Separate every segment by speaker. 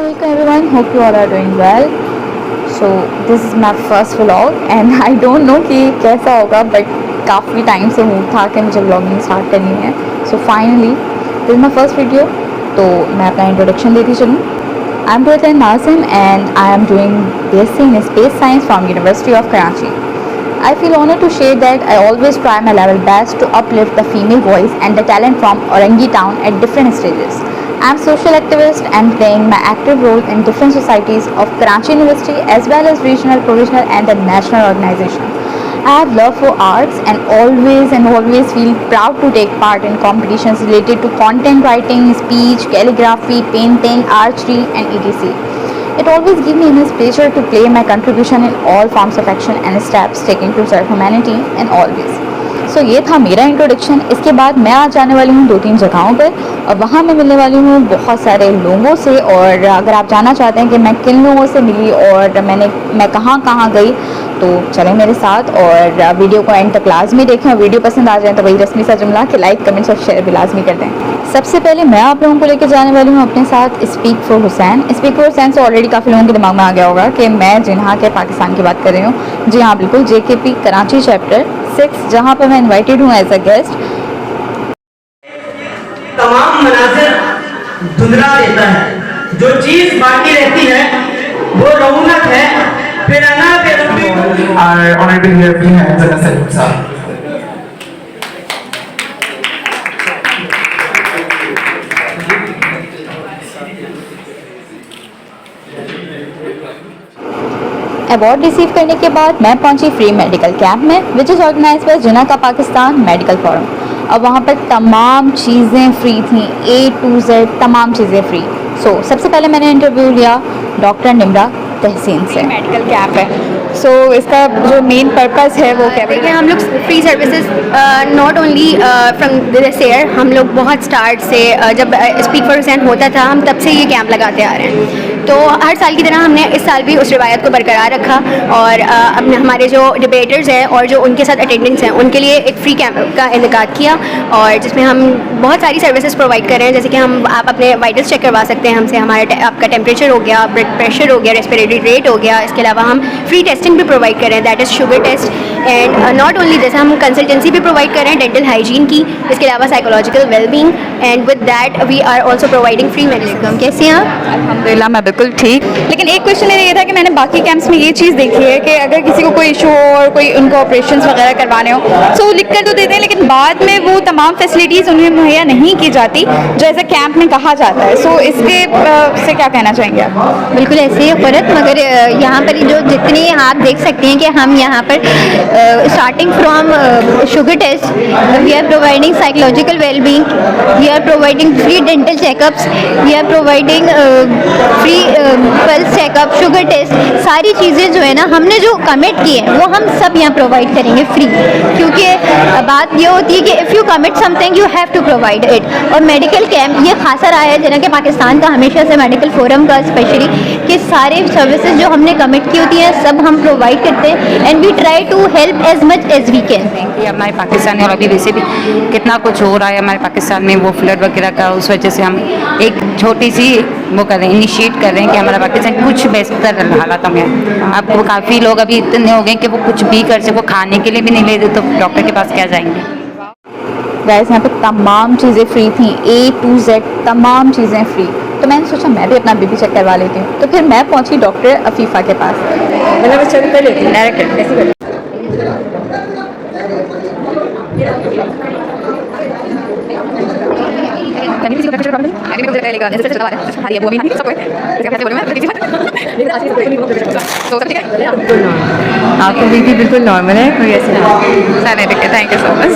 Speaker 1: welcome everyone. Hope you all are doing well. So this is my first vlog and I don't know कि कैसा होगा, but काफ़ी time से mood था कि मुझे vlogging स्टार्ट करनी है. So finally this is my first video. तो मैं अपना इंट्रोडक्शन देती चलूँ. I'm Rohtan Nazim and I am doing BSc in Space Science from University of Karachi. I feel honored to share that I always try my level best to uplift the female voice and the talent from Orangi town at different stages. I am a social activist and playing my active role in different societies of Karachi University as well as regional, provincial and the national organizations. I have love for arts and always feel proud to take part in competitions related to content writing, speech, calligraphy, painting, archery and etc. It always gives me immense pleasure to play my contribution in all forms of action and steps taken to serve humanity and always. So ये था मेरा introduction. इसके बाद मैं आज जाने वाली हूँ 2-3 जगहों पर और वहाँ मैं मिलने वाली हूँ बहुत सारे लोगों से. और अगर आप जानना चाहते हैं कि मैं किन लोगों से मिली और मैं कहाँ कहाँ गई तो चलें मेरे साथ और वीडियो को एंड तक लाजमी देखें. और वीडियो पसंद आ जाए तो वही रस्मी सा जुमला कि लाइक कमेंट्स और शेयर भी लाजमी कर दें. सबसे पहले मैं आप लोगों को लेकर जाने वाली हूँ अपने साथ speak for Hussain. Speak for Hussain से ऑलरेडी काफ़ी लोगों के दिमाग में आ गया होगा कि मैं जिन्हा के पाकिस्तान की बात कर रही हूँ. जी हाँ बिल्कुल, JKP कराची चैप्टर 6 जहाँ पर मैं इन्वाइटेड हूँ एज अ गेस्ट.
Speaker 2: तमाम मनाज़िर धुंधला देता है. जो चीज़ बाकी रहती है वो रौनक है. फिर आना
Speaker 3: Our honorable here we have Jana Salim sir.
Speaker 1: Award receive करने के बाद मैं पहुंची फ्री मेडिकल कैंप में विच इज़ ऑर्गेनाइज बाय जिना का पाकिस्तान मेडिकल फोरम. अब वहाँ पर तमाम चीज़ें फ्री थी, A to Z तमाम चीज़ें फ्री. सो सबसे पहले मैंने इंटरव्यू लिया डॉक्टर निम्रा तहसीन से. मेडिकल कैंप है सो इसका जो मेन पर्पस है वो क्या है?
Speaker 4: देखिए हम लोग free services not only from this year, हम लोग बहुत स्टार्ट से जब स्पीक फॉर हुसैन होता था हम तब से ये कैंप लगाते आ रहे हैं. तो हर साल की तरह हमने इस साल भी उस रिवायत को बरकरार रखा और अपने हमारे जो डिबेटर्स हैं और जो उनके साथ अटेंडेंट्स हैं उनके लिए एक फ्री कैंप का इनेकाद किया और जिसमें हम बहुत सारी सर्विसेज प्रोवाइड कर रहे हैं. जैसे कि आप अपने वाइटल्स चेक करवा सकते हैं हमसे. आपका टेम्परेचर हो गया, ब्लड प्रेशर हो गया, रेस्पिरेटरी रेट हो गया. इसके अलावा हम फ्री टेस्टिंग भी प्रोवाइड कर रहे हैं, that is sugar test. And not only this, हम कंसल्टेंसी भी प्रोवाइड कर रहे हैं डेंटल हाइजीन की. इसके अलावा psychological wellbeing and with that we are also providing free medicine. कैसे हैं आप?
Speaker 1: अल्हम्दुलिल्लाह मैं बिल्कुल ठीक. लेकिन एक क्वेश्चन मेरा ये था कि मैंने बाकी कैंप्स में ये चीज़ देखी है कि अगर किसी को कोई इशू हो और कोई उनको ऑपरेशंस वगैरह करवाने हो तो वो लिख कर तो देते हैं लेकिन बाद में वो तमाम फैसिलिटीज़ उन्हें मुहैया नहीं की जाती जो ऐसा कैंप में कहा जाता है. सो इसके से क्या कहना चाहेंगे आप?
Speaker 4: बिल्कुल ऐसे ही फ़र्क, मगर यहाँ पर जो जितने आप देख सकते हैं कि हम यहाँ पर starting from sugar test, we are providing psychological wellbeing, we are providing free dental checkups, we are providing free pulse checkup, sugar test. सारी चीज़ें जो है ना हमने जो कमिट की है वो हम सब यहाँ प्रोवाइड करेंगे फ्री. क्योंकि बात ये होती है कि if you commit something you have to provide it. और मेडिकल कैंप ये खासा रहा है जना कि पाकिस्तान का हमेशा से मेडिकल फोरम का स्पेशली कि सारे सर्विसेज जो हमने कमिट की होती हैं सब हम प्रोवाइड करते हैं and we try to help as much as we can.
Speaker 5: हमारे पाकिस्तान में और अभी वैसे भी कितना कुछ हो रहा है हमारे पाकिस्तान में वो फ्लड वगैरह का, उस वजह से हम एक छोटी सी वो कर रहे हैं, इनिशिएट कर रहे हैं कि हमारा पाकिस्तान कुछ बेहतर हालात में. आपको काफ़ी लोग अभी इतने हो गए कि वो कुछ भी कर सको, खाने के लिए भी नहीं लेते तो डॉक्टर के पास क्या जाएंगे.
Speaker 1: गाइस यहाँ पे तमाम चीज़ें फ्री थी, A to Z तमाम चीज़ें फ्री. तो मैंने सोचा मैं भी अपना बीपी चेक करवा लेती हूँ. तो फिर मैं पहुँची डॉक्टर अफीफ़ा के पास.
Speaker 2: मतलब चेक कर लेती
Speaker 1: डायरेक्ट ऐसे कर.
Speaker 5: आपको बीपी बिल्कुल नॉर्मल है, कोई ऐसे नहीं. Thank you so much.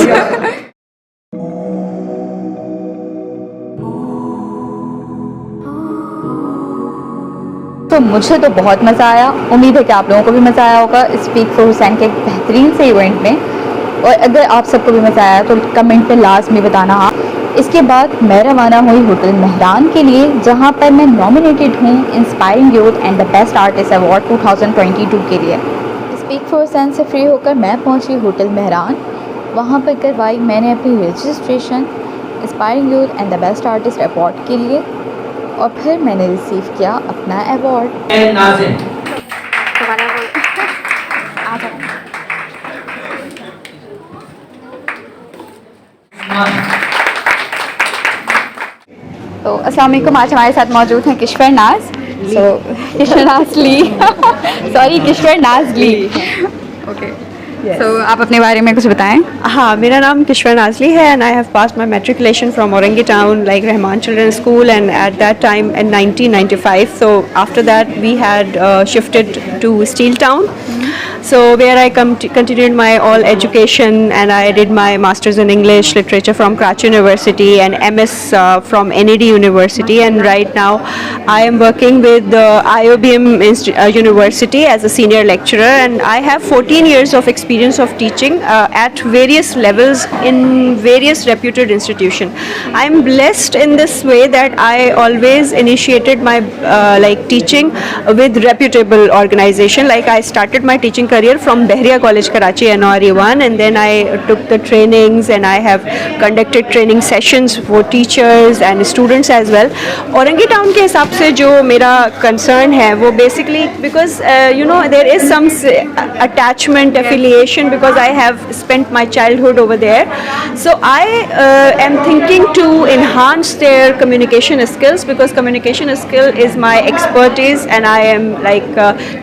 Speaker 1: तो मुझे तो बहुत मज़ा आया. उम्मीद है कि आप लोगों को भी मज़ा आया होगा स्पीक फॉर हुसैन के एक बेहतरीन से इवेंट में. और अगर आप सबको भी मज़ा आया तो कमेंट पे लाजमी बताना. इसके बाद मैं रवाना हुई होटल मेहरान के लिए जहां पर मैं नॉमिनेटेड हूं inspiring youth and the best artist award 2022 के लिए. स्पीक फॉर हुसैन से फ्री होकर मैं पहुंची होटल मेहरान. वहां पर करवाई मैंने अपनी registration inspiring youth and the best artist award के लिए. और फिर मैंने रिसीव किया अपना अवार्ड।
Speaker 2: नाज़िम,
Speaker 1: तो अस्सलाम वालेकुम, आज हमारे साथ मौजूद हैं किश्वर नाज। सो किश्वर नाज ली सॉरी किश्वर नाज ली। Okay,
Speaker 6: Yes.
Speaker 1: तो आप अपने बारे में कुछ बताएं।
Speaker 6: हाँ, मेरा नाम किश्वर नाजली है and I have passed my matriculation from Orangi Town, like Rahman Children's School, and at that time in 1995. So after that we had shifted to Steel Town. So where I continued my all education, and I did my Masters in English Literature from Karachi University and MS from NED University, and right now I am working with IOBM University as a senior lecturer, and I have 14 years of experience of teaching at various levels in various reputed institutions. I am blessed in this way that I always initiated my like teaching with reputable organization. Like I started my teaching career from Behriya College Karachi NRE1, and then I took the trainings and I have conducted training sessions for teachers and students as well. Orangi Town के हिसाब से जो मेरा concern है वो basically because you know there is some attachment affiliation because I have spent my childhood over there. So I am thinking to enhance their communication skills because communication skill is my expertise, and I am like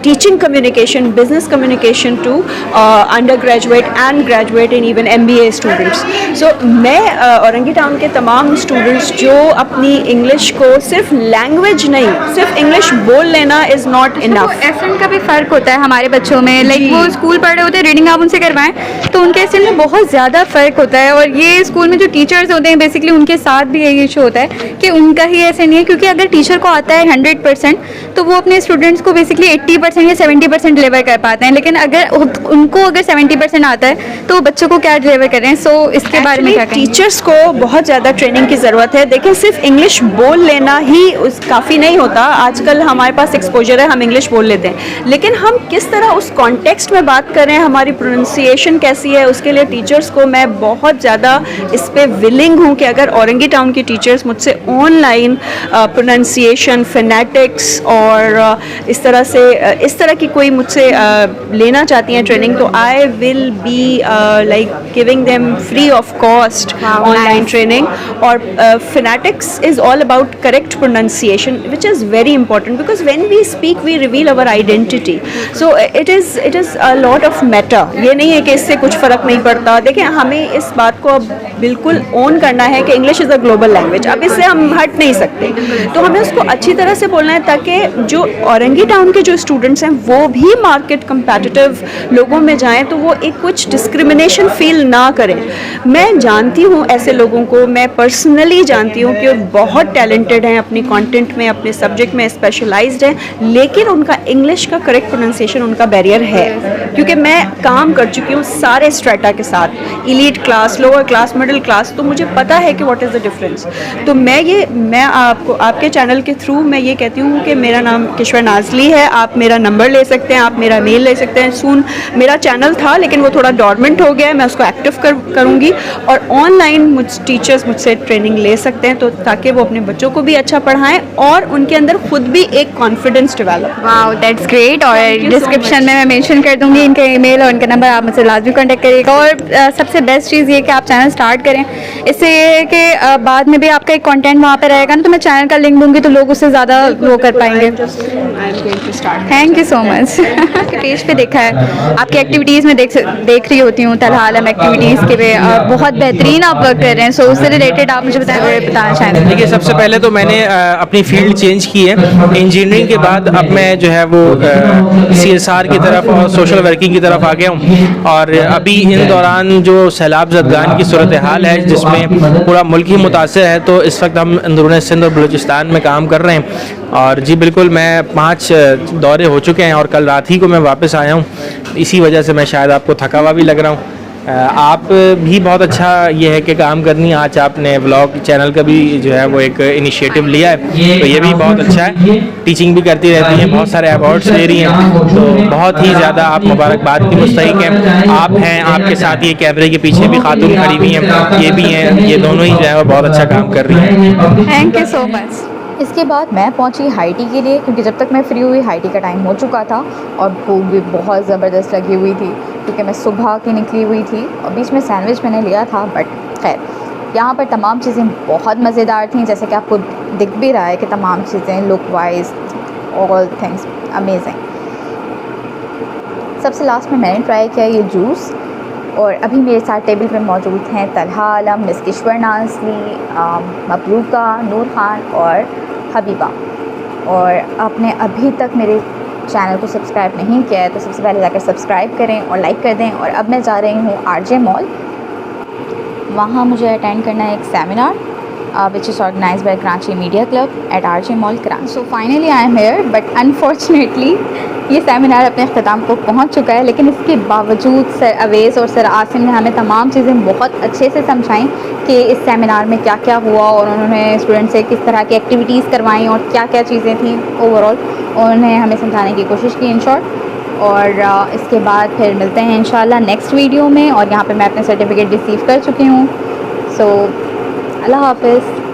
Speaker 6: teaching communication, business communication to undergraduate and graduate and even MBA students. So मैं Orangi town के तमाम students जो अपनी English को सिर्फ language नहीं, सिर्फ English बोल लेना इज़ नॉट इनफ।
Speaker 1: एसेंट का भी फ़र्क होता है हमारे बच्चों में, लाइक वो स्कूल पढ़ रहे होते हैं, रीडिंग आप उनसे करवाएं तो उनके एसेंट में बहुत ज़्यादा फ़र्क होता है। और ये स्कूल में जो टीचर्स होते हैं बेसिकली उनके साथ भी यही इशू होता है कि उनका ही ऐसे नहीं है, क्योंकि अगर टीचर को आता है 100% तो वो अपने स्टूडेंट्स को बेसिकली 80% या 70% डिलीवर कर पाते हैं, लेकिन अगर उनको अगर 70% आता है तो बच्चों को क्या डिलीवर कर रहे हैं। सो इसके बारे में क्या कहेंगे?
Speaker 6: टीचर्स को बहुत ज़्यादा ट्रेनिंग की ज़रूरत है। देखिए सिर्फ इंग्लिश बोल लेना ही उस काफ़ी नहीं होता। आजकल हमारे पास एक्सपोजर है, हम इंग्लिश बोल लेते हैं, लेकिन हम किस तरह उस कॉन्टेक्स्ट में बात कर रहे हैं, हमारी प्रोनाउंसिएशन कैसी है, उसके लिए टीचर्स को मैं बहुत ज़्यादा इस पर विलिंग हूँ कि अगर औरंगी टाउन की टीचर्स मुझसे ऑनलाइन प्रोनाउंसिएशन, फोनेटिक्स और इस तरह की कोई मुझसे लेना चाहती हैं ट्रेनिंग, तो I will be like giving them free of cost online training. और phonetics is all about correct pronunciation which is very important because when we speak we reveal our identity. So it is a lot of matter. ये नहीं है कि इससे कुछ फ़र्क नहीं पड़ता। देखिए हमें इस बात को अब बिल्कुल ओन करना है कि English is a global language, अब इससे हम हट नहीं सकते, तो हमें उसको अच्छी तरह से बोलना है ताकि जो औरंगी टाउन के जो स्टूडेंट्स हैं वो भी मार्केट कंपेटिटिव लोगों में जाएं तो वो एक कुछ डिस्क्रिमिनेशन फील ना करें। मैं जानती हूँ ऐसे लोगों को, मैं पर्सनली जानती हूँ कि वो बहुत टैलेंटेड हैं, अपनी कंटेंट में, अपने सब्जेक्ट में स्पेशलाइज्ड हैं, लेकिन उनका इंग्लिश का करेक्ट प्रोनाउंसिएशन उनका बैरियर है। क्योंकि मैं काम कर चुकी हूँ सारे स्ट्रेटा के साथ, elite class, lower class, middle class, तो मुझे पता है कि व्हाट इज़ द डिफरेंस। तो मैं आपको आपके चैनल के थ्रू मैं ये कहती हूँ कि मेरा नाम किश्वर नाजली है, आप मेरा नंबर ले सकते हैं, आप मेरा मेल ले सकते हैं। सून मेरा चैनल था लेकिन वो थोड़ा डॉर्मेंट हो गया है, मैं उसको एक्टिव करूँगी और ऑनलाइन टीचर्स मुझसे ट्रेनिंग ले सकते हैं, तो ताकि वो अपने बच्चों को भी अच्छा पढ़ाएं और उनके अंदर खुद भी एक confidence develop.
Speaker 1: Wow, that's great. और डिस्क्रिप्शन में मैं मेंशन कर दूंगी इनका ईमेल और इनका नंबर, आप मुझसे लाजमी कांटेक्ट करिएगा। और सबसे बेस्ट चीज़ ये कि आप चैनल स्टार्ट करें, इससे ये है कि बाद में भी आपका एक कंटेंट वहाँ पे रहेगा ना, तो मैं चैनल का लिंक दूंगी तो लोग उससे ज़्यादा ग्रो कर पाएंगे। Thank you so much. आपके पेज पे देखा है, आपकी एक्टिविटीज़ में देख रही होती हूँ, तलहा आलम एक्टिविटीज़ के पे बहुत बेहतरीन आप वर्क कर रहे हैं। सो उससे रिलेटेड आप मुझे बताना चाहेंगे?
Speaker 7: देखिए सबसे पहले तो मैंने अपनी फील्ड चेंज की है। इंजीनियरिंग के बाद अब मैं जो है वो CSR की तरफ और सोशल वर्किंग की तरफ आ गया हूँ। और अभी इन दौरान जो सैलाब ज़दगान की सूरत हाल है जिसमें पूरा मुल्क ही मुतासर है, तो इस वक्त हम अंदरून सिंध और बलूचिस्तान में काम कर रहे हैं। और जी बिल्कुल, मैं 5 दौरे हो चुके हैं और कल रात ही को मैं वापस आया हूँ। इसी वजह से मैं शायद आपको थका हुआ भी लग रहा हूँ। आप भी बहुत अच्छा ये है कि काम करनी, आज आपने व्लॉग चैनल का भी जो है वो एक इनिशिएटिव लिया है, तो ये भी बहुत अच्छा है। टीचिंग भी करती रहती हैं, बहुत सारे अवार्ड्स ले रही हैं, तो बहुत ही ज़्यादा आप मुबारकबाद की मुस्तहिक हैं। आप हैं, आपके साथ ये कैमरे के पीछे भी खातून खड़ी हुई हैं, ये भी हैं, ये दोनों ही जो है वो बहुत अच्छा काम कर रही हैं।
Speaker 1: Thank you so much. इसके बाद मैं पहुंची हाई टी के लिए, क्योंकि जब तक मैं फ्री हुई हाई टी का टाइम हो चुका था और भूख भी बहुत ज़बरदस्त लगी हुई थी, क्योंकि मैं सुबह की निकली हुई थी और बीच में सैंडविच मैंने लिया था। बट खैर, यहाँ पर तमाम चीज़ें बहुत मज़ेदार थी, जैसे कि आपको दिख भी रहा है कि तमाम चीज़ें look wise all things amazing. सबसे लास्ट में मैंने ट्राई किया ये जूस, और अभी मेरे साथ टेबल पे मौजूद हैं तलहा आलम, मिस किश्वर नाज़ली, मबरूका, नूर खान और हबीबा। और आपने अभी तक मेरे चैनल को सब्सक्राइब नहीं किया है तो सबसे पहले जाकर सब्सक्राइब करें और लाइक कर दें। और अब मैं जा रही हूँ आरजे मॉल, वहाँ मुझे अटेंड करना है एक seminar which is organized by Karachi Media Club at RJ Mall, Karachi. So finally I am here, but unfortunately ये सेमिनार अपने अख्ताम को पहुंच चुका है, लेकिन इसके बावजूद सर अवेज़ और सर आसिम ने हमें तमाम चीज़ें बहुत अच्छे से समझाई कि इस सेमिनार में क्या क्या हुआ, और उन्होंने स्टूडेंट से किस तरह की एक्टिविटीज़ करवाई और क्या क्या चीज़ें थी ओवरऑल उन्होंने हमें समझाने की कोशिश की इन शॉर्ट। और इसके बाद फिर मिलते हैं इंशाल्लाह नेक्स्ट वीडियो में। और यहाँ पर मैं अपने सर्टिफिकेट रिसीव कर चुकी हूँ। सो अल्लाह हाफ़िज़।